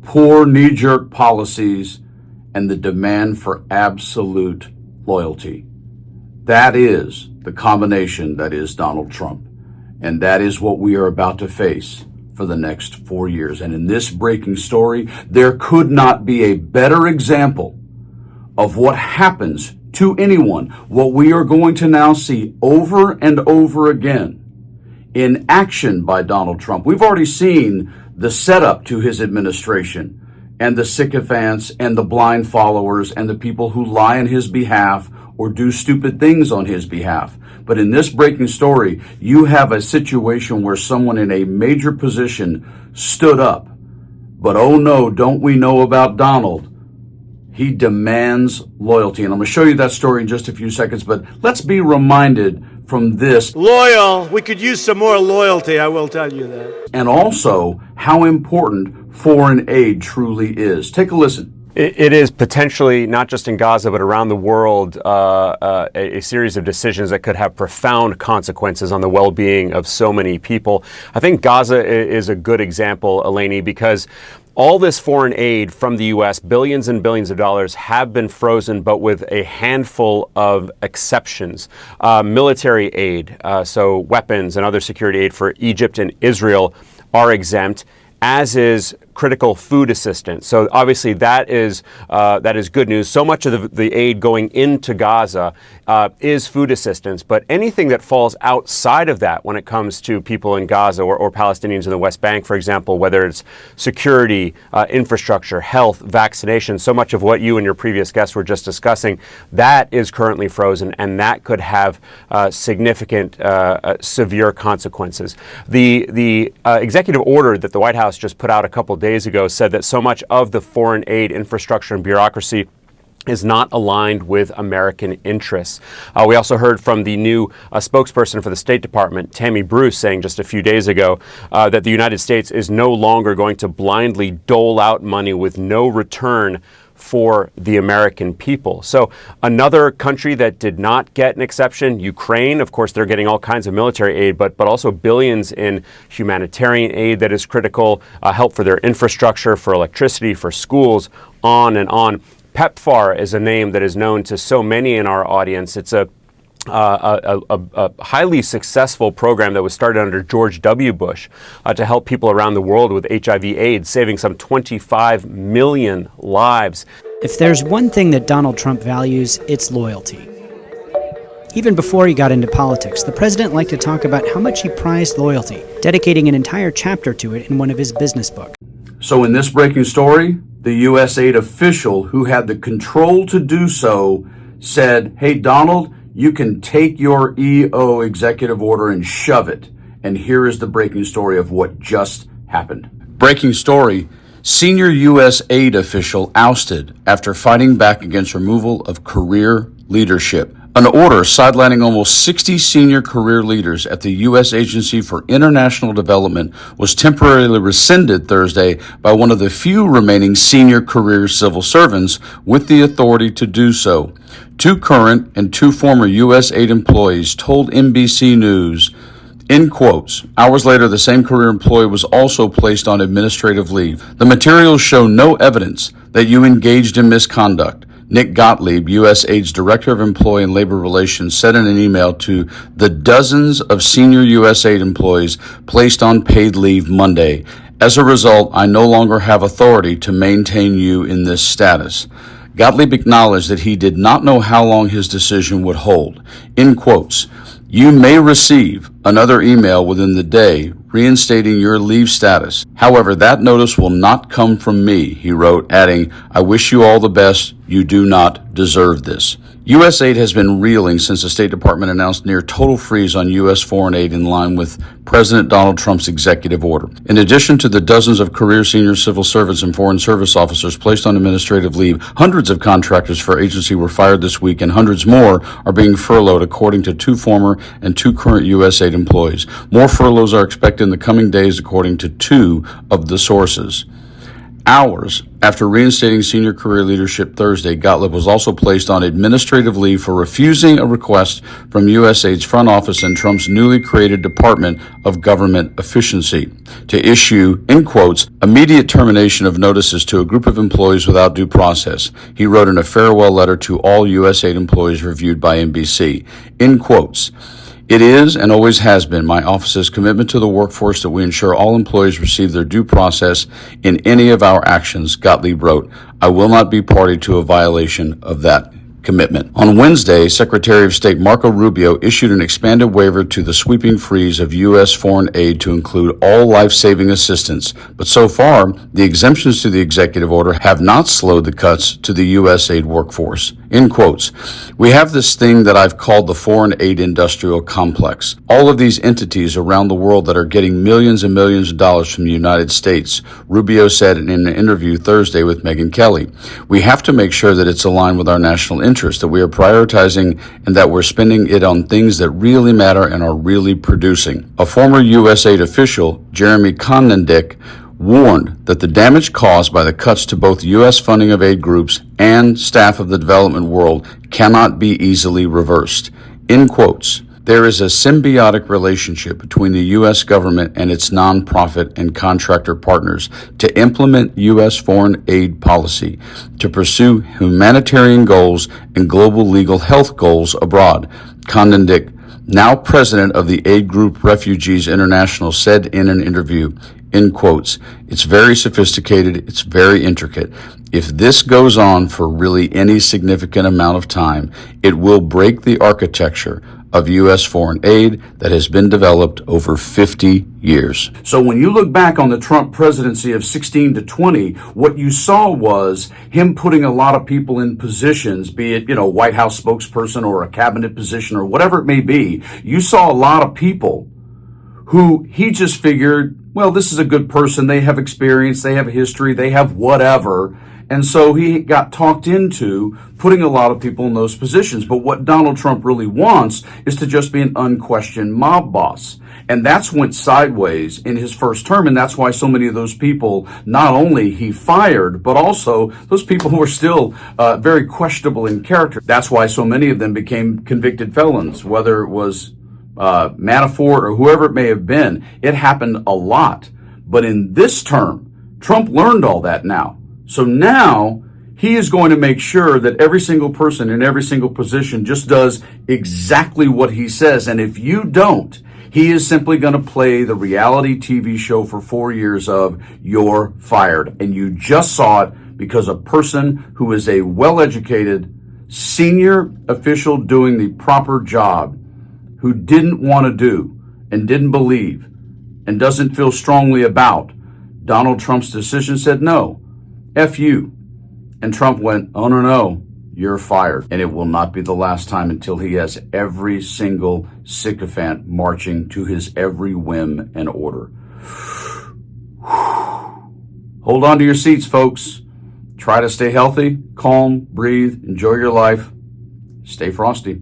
poor knee-jerk policies, and the demand for absolute loyalty. That is the combination that is Donald Trump. And that is what we are about to face for the next 4 years. And in this breaking story, there could not be a better example of what happens to anyone, what we are going to now see over and over again in action by Donald Trump. We've already seen the setup to his administration and the sycophants and the blind followers and the people who lie on his behalf or do stupid things on his behalf. But in this breaking story, you have a situation where someone in a major position stood up. But oh no, don't we know about Donald? He demands loyalty. And I'm going to show you that story in just a few seconds, but let's be reminded from this. Loyal. We could use some more loyalty, I will tell you that. And also how important foreign aid truly is. Take a listen. It is potentially, not just in Gaza, but around the world, a series of decisions that could have profound consequences on the well-being of so many people. I think Gaza is a good example, Eleni, because all this foreign aid from the U.S., billions and billions of dollars, have been frozen, but with a handful of exceptions. Military aid, so weapons and other security aid for Egypt and Israel, are exempt, as is critical food assistance. So obviously that is good news. So much of the aid going into Gaza is food assistance, but anything that falls outside of that when it comes to people in Gaza or Palestinians in the West Bank, for example, whether it's security, infrastructure, health, vaccination, so much of what you and your previous guests were just discussing, that is currently frozen, and that could have significant, severe consequences. The executive order that the White House just put out a couple days ago said that so much of the foreign aid infrastructure and bureaucracy is not aligned with American interests. We also heard from the new spokesperson for the State Department, Tammy Bruce, saying just a few days ago that the United States is no longer going to blindly dole out money with no return for the American people. So another country that did not get an exception, Ukraine, of course, they're getting all kinds of military aid, but also billions in humanitarian aid that is critical, help for their infrastructure, for electricity, for schools, on and on. PEPFAR is a name that is known to so many in our audience. It's a highly successful program that was started under George W. Bush to help people around the world with HIV/AIDS, saving some 25 million lives. If there's one thing that Donald Trump values, it's loyalty. Even before he got into politics, the president liked to talk about how much he prized loyalty, dedicating an entire chapter to it in one of his business books. So in this breaking story, the U.S. aid official who had the control to do so said, "Hey, Donald, you can take your EO executive order and shove it." And here is the breaking story of what just happened. Breaking story: senior U.S. aid official ousted after fighting back against removal of career leadership. An order sidelining almost 60 senior career leaders at the U.S. Agency for International Development was temporarily rescinded Thursday by one of the few remaining senior career civil servants with the authority to do so. 2 current and 2 former U.S. aid employees told NBC News, in quotes, hours later, the same career employee was also placed on administrative leave. The materials show no evidence that you engaged in misconduct. Nick Gottlieb, U.S. Aid's Director of Employee and Labor Relations, said in an email to the dozens of senior U.S. Aid employees placed on paid leave Monday. As a result, I no longer have authority to maintain you in this status. Gottlieb acknowledged that he did not know how long his decision would hold. In quotes, you may receive another email within the day reinstating your leave status. However, that notice will not come from me, he wrote, adding, I wish you all the best. You do not deserve this. U.S. aid has been reeling since the State Department announced near total freeze on U.S. foreign aid in line with President Donald Trump's executive order. In addition to the dozens of career senior civil servants and foreign service officers placed on administrative leave, hundreds of contractors for agency were fired this week, and hundreds more are being furloughed, according to 2 former and 2 current U.S. aid employees. More furloughs are expected in the coming days, according to 2 of the sources. Hours After reinstating senior career leadership Thursday, Gottlieb was also placed on administrative leave for refusing a request from USAID's front office and Trump's newly created Department of Government Efficiency to issue, in quotes, immediate termination of notices to a group of employees without due process. He wrote in a farewell letter to all USAID employees reviewed by NBC, in quotes, "It is and always has been my office's commitment to the workforce that we ensure all employees receive their due process in any of our actions," Gottlieb wrote. "I will not be party to a violation of that commitment." On Wednesday, Secretary of State Marco Rubio issued an expanded waiver to the sweeping freeze of U.S. foreign aid to include all life-saving assistance. But so far, the exemptions to the executive order have not slowed the cuts to the U.S. aid workforce. In quotes, "We have this thing that I've called the foreign aid industrial complex. All of these entities around the world that are getting millions and millions of dollars from the United States," Rubio said in an interview Thursday with Megyn Kelly. "We have to make sure that it's aligned with our national interest, that we are prioritizing and that we're spending it on things that really matter and are really producing." A former USAID official, Jeremy Conandick, warned that the damage caused by the cuts to both U.S. funding of aid groups and staff of the development world cannot be easily reversed. In quotes, "There is a symbiotic relationship between the U.S. government and its nonprofit and contractor partners to implement U.S. foreign aid policy, to pursue humanitarian goals and global legal health goals abroad," Conandick, now president of the aid group Refugees International, said in an interview. In quotes, "It's very sophisticated, it's very intricate. If this goes on for really any significant amount of time, it will break the architecture of U.S. foreign aid that has been developed over 50 years." So when you look back on the Trump presidency of 16 to 20, what you saw was him putting a lot of people in positions, be it, White House spokesperson or a cabinet position or whatever it may be. You saw a lot of people who he just figured, well, this is a good person. They have experience. They have history. They have whatever. And so he got talked into putting a lot of people in those positions. But what Donald Trump really wants is to just be an unquestioned mob boss. And that's went sideways in his first term. And that's why so many of those people, not only he fired, but also those people who were still very questionable in character. That's why so many of them became convicted felons, whether it was Manafort or whoever it may have been. It happened a lot. But in this term, Trump learned all that now. So now he is going to make sure that every single person in every single position just does exactly what he says. And if you don't, he is simply going to play the reality TV show for 4 years of "you're fired." And you just saw it because a person who is a well-educated senior official doing the proper job, who didn't want to do and didn't believe and doesn't feel strongly about Donald Trump's decision, said, "No, F you." And Trump went, "Oh, no, you're fired." And it will not be the last time until he has every single sycophant marching to his every whim and order. Hold on to your seats, folks. Try to stay healthy, calm, breathe, enjoy your life. Stay frosty.